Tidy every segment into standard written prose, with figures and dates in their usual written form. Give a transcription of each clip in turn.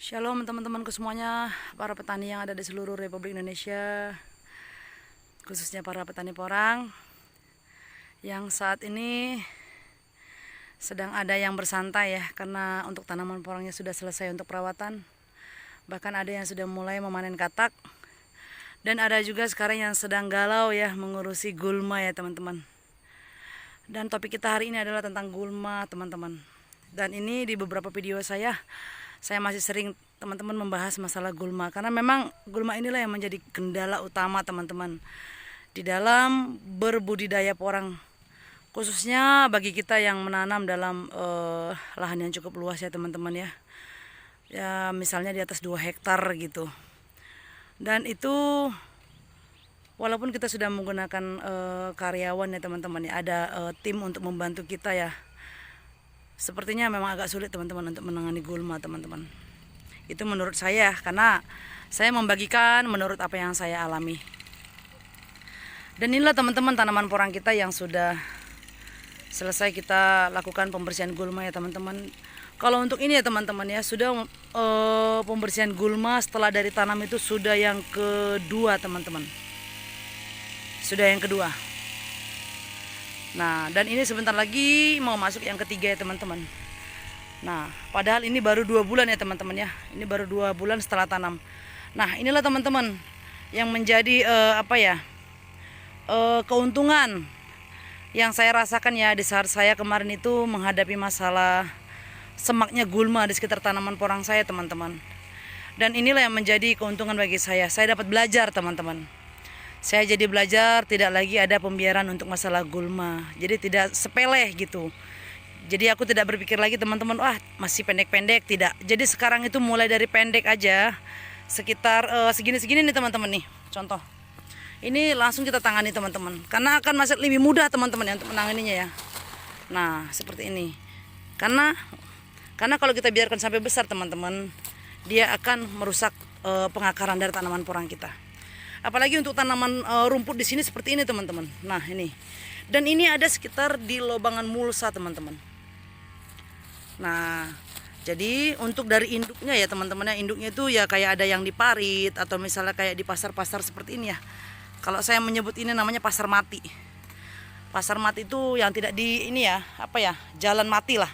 Shalom teman-temanku semuanya, para petani yang ada di seluruh Republik Indonesia, khususnya para petani porang yang saat ini sedang ada yang bersantai ya, karena untuk tanaman porangnya sudah selesai untuk perawatan. Bahkan ada yang sudah mulai memanen katak, dan ada juga sekarang yang sedang galau ya mengurusi gulma ya teman-teman. Dan topik kita hari ini adalah tentang gulma teman-teman. Dan ini di beberapa video saya masih sering teman-teman membahas masalah gulma, karena memang gulma inilah yang menjadi kendala utama teman-teman di dalam berbudidaya porang, khususnya bagi kita yang menanam dalam lahan yang cukup luas ya teman-teman ya. Ya misalnya di atas 2 hektar gitu. Dan itu walaupun kita sudah menggunakan karyawan ya teman-teman ya, ada tim untuk membantu kita ya. Sepertinya memang agak sulit teman-teman untuk menangani gulma teman-teman. Itu menurut saya, karena saya membagikan menurut apa yang saya alami. Dan inilah teman-teman tanaman porang kita yang sudah selesai kita lakukan pembersihan gulma ya teman-teman. Kalau untuk ini ya teman-teman ya, sudah pembersihan gulma setelah dari tanam itu sudah yang kedua teman-teman. Sudah yang kedua. Nah, dan ini sebentar lagi mau masuk yang ketiga ya teman-teman. Nah, padahal ini baru 2 bulan ya teman-teman ya. Ini baru 2 bulan setelah tanam. Nah, inilah teman-teman yang menjadi keuntungan yang saya rasakan ya di saat saya kemarin itu menghadapi masalah semaknya gulma di sekitar tanaman porang saya teman-teman. Dan inilah yang menjadi keuntungan bagi saya. Saya dapat belajar teman-teman. Saya jadi belajar tidak lagi ada pembiaran untuk masalah gulma. Jadi tidak sepele gitu. Jadi aku tidak berpikir lagi teman-teman, wah masih pendek-pendek, tidak. Jadi sekarang itu mulai dari pendek aja. Sekitar segini-segini nih teman-teman nih. Contoh. Ini langsung kita tangani teman-teman. Karena akan masih lebih mudah teman-teman ya untuk menanganinya ya. Nah, seperti ini. Karena kalau kita biarkan sampai besar teman-teman, dia akan merusak pengakaran dari tanaman porang kita. Apalagi untuk tanaman rumput di sini seperti ini teman-teman. Nah ini, dan ini ada sekitar di lobangan mulsa teman-teman. Nah, jadi untuk dari induknya ya teman-teman ya, induknya itu ya kayak ada yang di parit atau misalnya kayak di pasar-pasar seperti ini ya. Kalau saya menyebut ini namanya pasar mati. Pasar mati itu yang tidak di ini ya, jalan mati lah,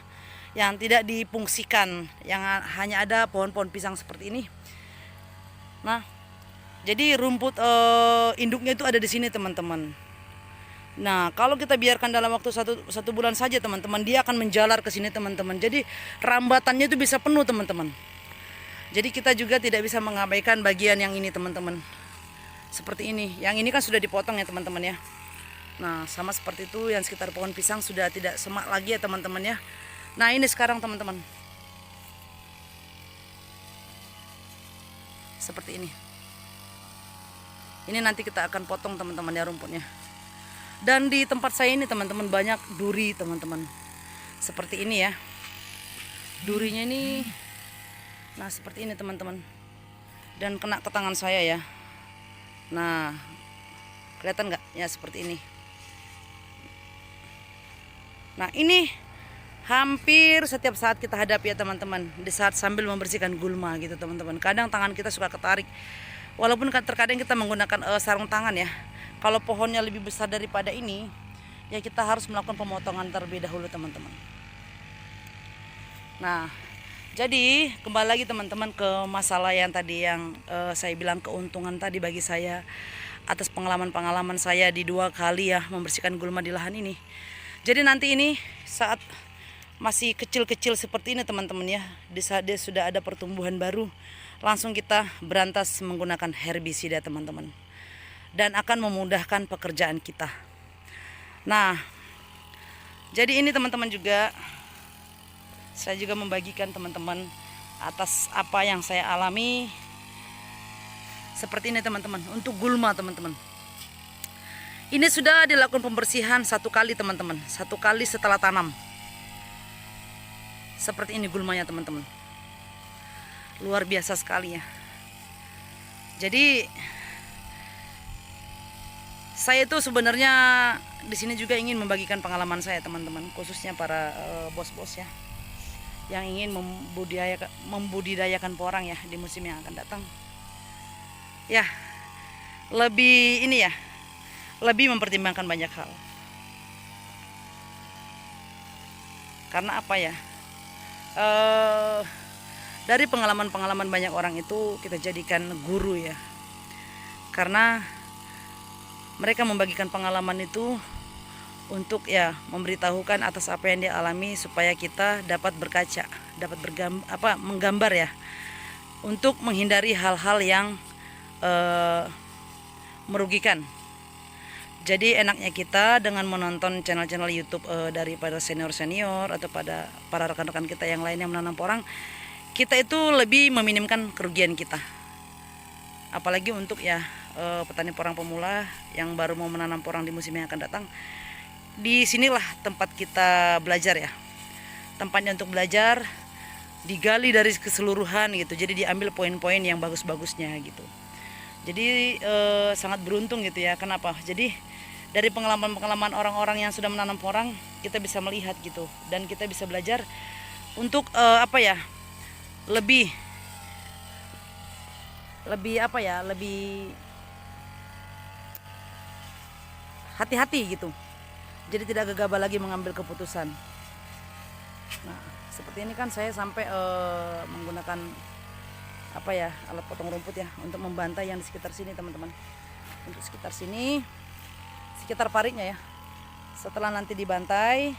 yang tidak difungsikan, yang hanya ada pohon-pohon pisang seperti ini. Nah, jadi rumput induknya itu ada di sini teman-teman. Nah, kalau kita biarkan dalam waktu satu bulan saja teman-teman, dia akan menjalar ke sini teman-teman. Jadi rambatannya itu bisa penuh teman-teman. Jadi kita juga tidak bisa mengabaikan bagian yang ini teman-teman. Seperti ini. Yang ini kan sudah dipotong ya teman-teman ya. Nah, sama seperti itu yang sekitar pohon pisang sudah tidak semak lagi ya teman-teman ya. Nah, ini sekarang teman-teman. Seperti ini. Ini nanti kita akan potong teman-teman ya rumputnya. Dan di tempat saya ini teman-teman banyak duri teman-teman. Seperti ini ya. Durinya ini, nah seperti ini teman-teman. Dan kena ke tangan saya ya. Nah, kelihatan nggak? Ya seperti ini. Nah ini hampir setiap saat kita hadapi ya teman-teman. Di saat sambil membersihkan gulma gitu teman-teman. Kadang tangan kita suka ketarik. Walaupun terkadang kita menggunakan sarung tangan ya. Kalau pohonnya lebih besar daripada ini, ya kita harus melakukan pemotongan terlebih dahulu teman-teman. Nah, jadi kembali lagi teman-teman ke masalah yang tadi yang saya bilang keuntungan tadi bagi saya atas pengalaman-pengalaman saya di 2 kali ya membersihkan gulma di lahan ini. Jadi nanti ini saat masih kecil-kecil seperti ini teman-teman ya, di saat dia sudah ada pertumbuhan baru, langsung kita berantas menggunakan herbisida teman-teman. Dan akan memudahkan pekerjaan kita. Nah, jadi ini teman-teman juga, saya juga membagikan teman-teman atas apa yang saya alami. Seperti ini teman-teman, untuk gulma teman-teman. Ini sudah dilakukan pembersihan 1 kali teman-teman, 1 kali setelah tanam. Seperti ini gulmanya teman-teman. Luar biasa sekali ya. Jadi saya itu sebenarnya di sini juga ingin membagikan pengalaman saya teman-teman, khususnya para bos-bos ya. yang ingin membudidayakan porang ya di musim yang akan datang. Ya, lebih ini ya, lebih mempertimbangkan banyak hal. Karena apa ya? Dari pengalaman-pengalaman banyak orang itu kita jadikan guru ya. Karena mereka membagikan pengalaman itu untuk ya memberitahukan atas apa yang dia alami supaya kita dapat berkaca, dapat menggambar ya, untuk menghindari hal-hal yang merugikan. Jadi enaknya kita dengan menonton channel-channel YouTube daripada senior-senior atau pada para rekan-rekan kita yang lain yang menanam porang, kita itu lebih meminimkan kerugian kita. Apalagi untuk ya petani porang pemula yang baru mau menanam porang di musim yang akan datang. Di sinilah tempat kita belajar ya, tempatnya untuk belajar, digali dari keseluruhan gitu, jadi diambil poin-poin yang bagus-bagusnya gitu. Jadi sangat beruntung gitu ya. Kenapa? Jadi dari pengalaman-pengalaman orang-orang yang sudah menanam porang, kita bisa melihat gitu, dan kita bisa belajar untuk lebih hati-hati gitu. Jadi tidak gegabah lagi mengambil keputusan. Nah, seperti ini kan saya sampai menggunakan alat potong rumput ya untuk membantai yang di sekitar sini teman-teman. Untuk sekitar sini, sekitar paritnya ya. Setelah nanti dibantai,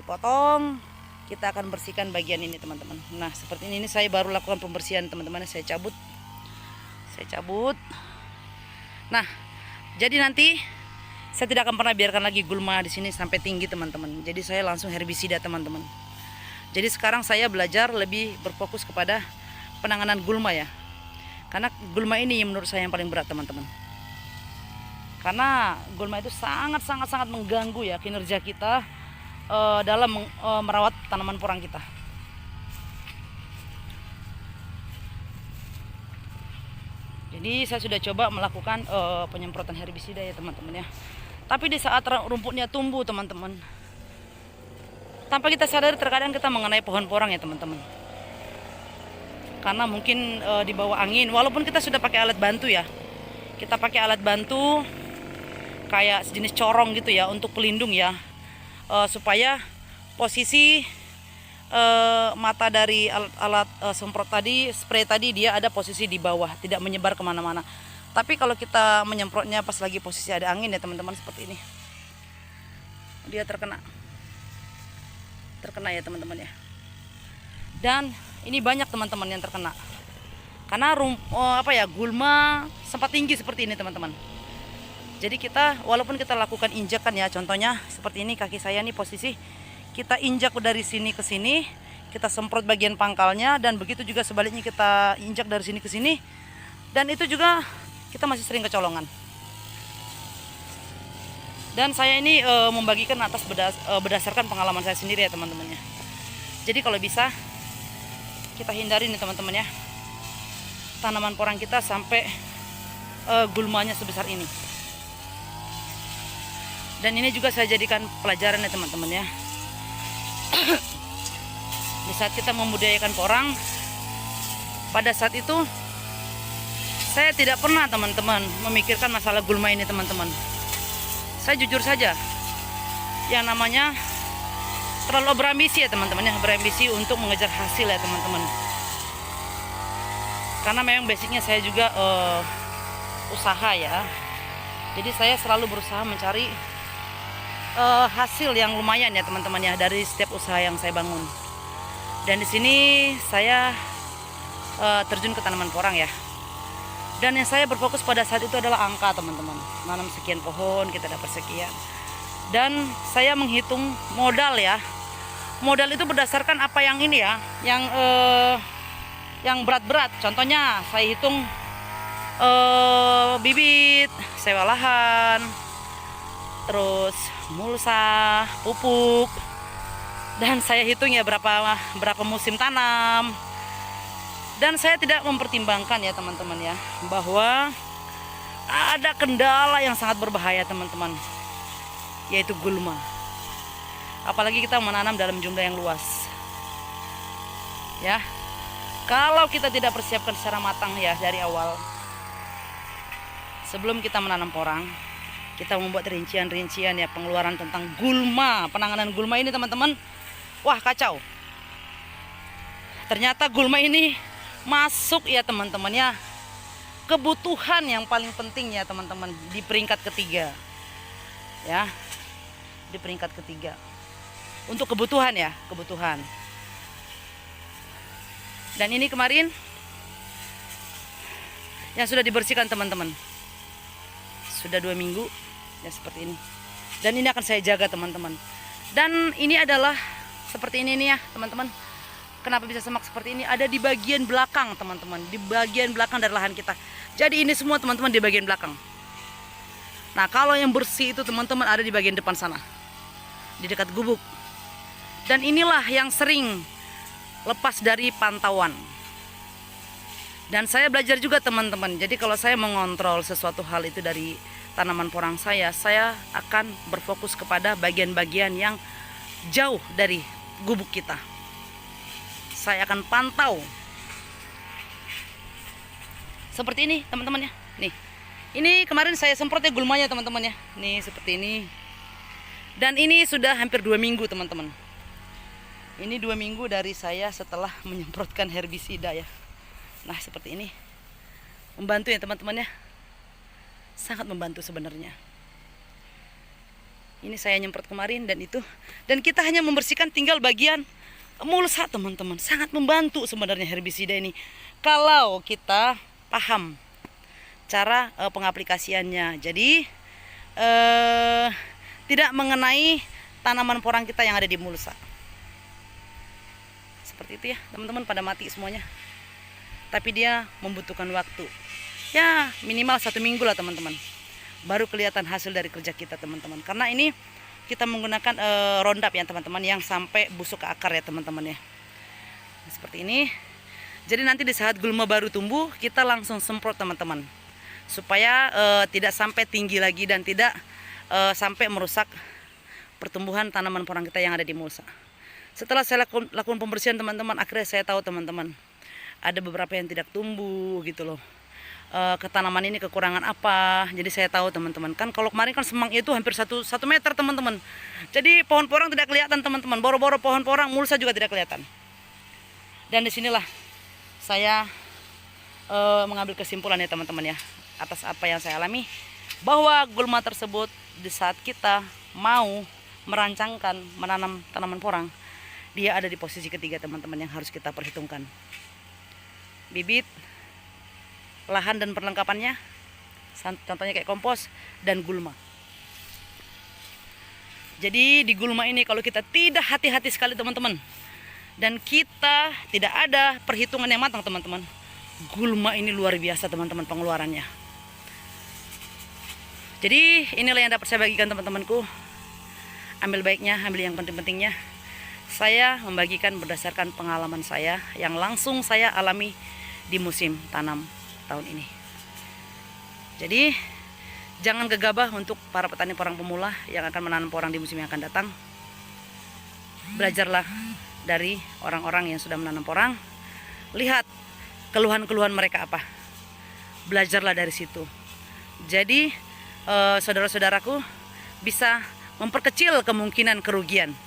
dipotong, kita akan bersihkan bagian ini teman-teman. Nah, seperti ini saya baru lakukan pembersihan teman-teman. Saya cabut. Nah, jadi nanti saya tidak akan pernah biarkan lagi gulma di sini sampai tinggi teman-teman. Jadi saya langsung herbisida teman-teman. Jadi sekarang saya belajar lebih berfokus kepada penanganan gulma ya. Karena gulma ini menurut saya yang paling berat teman-teman. Karena gulma itu sangat mengganggu ya kinerja kita dalam merawat tanaman porang kita. Jadi saya sudah coba melakukan penyemprotan herbisida ya teman-teman ya. Tapi di saat rumputnya tumbuh teman-teman, tanpa kita sadari terkadang kita mengenai pohon porang ya teman-teman. Karena mungkin di bawah angin, walaupun kita sudah pakai alat bantu ya. Kita pakai alat bantu kayak sejenis corong gitu ya untuk pelindung ya. Supaya posisi mata dari alat semprot tadi, spray tadi, dia ada posisi di bawah, tidak menyebar kemana-mana. Tapi kalau kita menyemprotnya pas lagi posisi ada angin ya teman-teman, seperti ini, dia terkena ya teman-teman ya. Dan ini banyak teman-teman yang terkena karena gulma sempat tinggi seperti ini teman-teman. Jadi kita walaupun kita lakukan injakan ya, contohnya seperti ini kaki saya nih posisi, kita injak dari sini ke sini, kita semprot bagian pangkalnya, dan begitu juga sebaliknya kita injak dari sini ke sini, dan itu juga kita masih sering kecolongan. Dan saya ini membagikan berdasarkan pengalaman saya sendiri ya teman-teman ya. Jadi kalau bisa kita hindari nih teman-teman ya, tanaman porang kita sampai gulmanya sebesar ini. Dan ini juga saya jadikan pelajaran ya teman-teman ya. Di saat kita membudidayakan porang, pada saat itu saya tidak pernah teman-teman memikirkan masalah gulma ini teman-teman. Saya jujur saja, yang namanya terlalu berambisi ya teman-teman ya, berambisi untuk mengejar hasil ya teman-teman. Karena memang basicnya saya juga usaha ya. Jadi saya selalu berusaha mencari hasil yang lumayan ya teman-teman ya dari setiap usaha yang saya bangun. Dan di sini saya terjun ke tanaman porang ya. Dan yang saya berfokus pada saat itu adalah angka teman-teman. Nanam sekian pohon kita dapat sekian. Dan saya menghitung modal ya. Modal itu berdasarkan apa yang ini ya, yang berat-berat. Contohnya saya hitung bibit, sewa lahan, terus mulsa, pupuk, dan saya hitung ya berapa musim tanam. Dan saya tidak mempertimbangkan ya teman-teman ya, bahwa ada kendala yang sangat berbahaya teman-teman, yaitu gulma. Apalagi kita menanam dalam jumlah yang luas. Ya, kalau kita tidak persiapkan secara matang ya dari awal, sebelum kita menanam porang, kita membuat rincian-rincian ya pengeluaran tentang gulma, penanganan gulma ini teman-teman. Wah, kacau. Ternyata gulma ini masuk ya teman-teman ya, kebutuhan yang paling penting ya teman-teman, di peringkat ketiga. Ya, di peringkat ketiga. Untuk kebutuhan ya, kebutuhan. Dan ini kemarin yang sudah dibersihkan teman-teman. Sudah 2 minggu ya seperti ini. Dan ini akan saya jaga teman-teman. Dan ini adalah seperti ini nih ya teman-teman. Kenapa bisa semak seperti ini? Ada di bagian belakang teman-teman, di bagian belakang dari lahan kita. Jadi ini semua teman-teman di bagian belakang. Nah, kalau yang bersih itu teman-teman ada di bagian depan sana, di dekat gubuk. Dan inilah yang sering lepas dari pantauan. Dan saya belajar juga teman-teman. Jadi kalau saya mengontrol sesuatu hal itu dari tanaman porang saya akan berfokus kepada bagian-bagian yang jauh dari gubuk kita. Saya akan pantau seperti ini teman-teman ya. Nih, ini kemarin saya semprot ya gulmanya teman-teman ya. Nih seperti ini. Dan ini sudah hampir 2 minggu teman-teman. Ini 2 minggu dari saya setelah menyemprotkan herbisida ya. Nah seperti ini, membantu ya teman-teman ya. Sangat membantu sebenarnya. Ini saya nyemprot kemarin dan itu. Dan kita hanya membersihkan tinggal bagian mulsa teman-teman. Sangat membantu sebenarnya herbisida ini, kalau kita paham cara pengaplikasiannya. Jadi tidak mengenai tanaman porang kita yang ada di mulsa. Seperti itu ya teman-teman, pada mati semuanya. Tapi dia membutuhkan waktu. Ya minimal 1 minggu lah teman-teman, baru kelihatan hasil dari kerja kita teman-teman. Karena ini kita menggunakan Roundup ya teman-teman, yang sampai busuk ke akar ya teman-teman ya. Nah, seperti ini. Jadi nanti di saat gulma baru tumbuh, kita langsung semprot teman-teman, supaya tidak sampai tinggi lagi dan tidak sampai merusak pertumbuhan tanaman porang kita yang ada di mulsa. Setelah saya lakukan pembersihan teman-teman, akhirnya saya tahu teman-teman, ada beberapa yang tidak tumbuh gitu loh. Ke tanaman ini kekurangan apa. Jadi saya tahu teman-teman, kan kalau kemarin kan semangnya itu hampir 1 meter teman-teman. Jadi pohon porang tidak kelihatan teman-teman, boro-boro pohon porang, mulsa juga tidak kelihatan. Dan disinilah saya mengambil kesimpulan ya teman-teman ya, atas apa yang saya alami, bahwa gulma tersebut di saat kita mau merancangkan menanam tanaman porang, dia ada di posisi ketiga teman-teman, yang harus kita perhitungkan. Bibit, lahan dan perlengkapannya, contohnya kayak kompos dan gulma. Jadi di gulma ini kalau kita tidak hati-hati sekali teman-teman, dan kita tidak ada perhitungan yang matang teman-teman, gulma ini luar biasa teman-teman pengeluarannya. Jadi inilah yang dapat saya bagikan teman-temanku. Ambil baiknya, ambil yang penting-pentingnya. Saya membagikan berdasarkan pengalaman saya yang langsung saya alami di musim tanam tahun ini. Jadi jangan gegabah untuk para petani porang pemula yang akan menanam porang di musim yang akan datang. Belajarlah dari orang-orang yang sudah menanam porang. Lihat keluhan-keluhan mereka apa. Belajarlah dari situ. Jadi saudara-saudaraku bisa memperkecil kemungkinan kerugian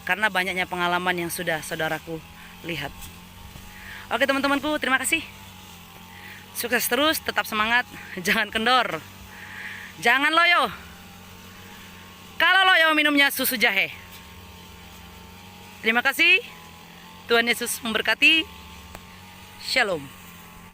karena banyaknya pengalaman yang sudah saudaraku lihat. Oke teman-temanku, terima kasih. Sukses terus, tetap semangat, jangan kendor, jangan loyo. Kalau loyo minumnya susu jahe. Terima kasih. Tuhan Yesus memberkati. Shalom.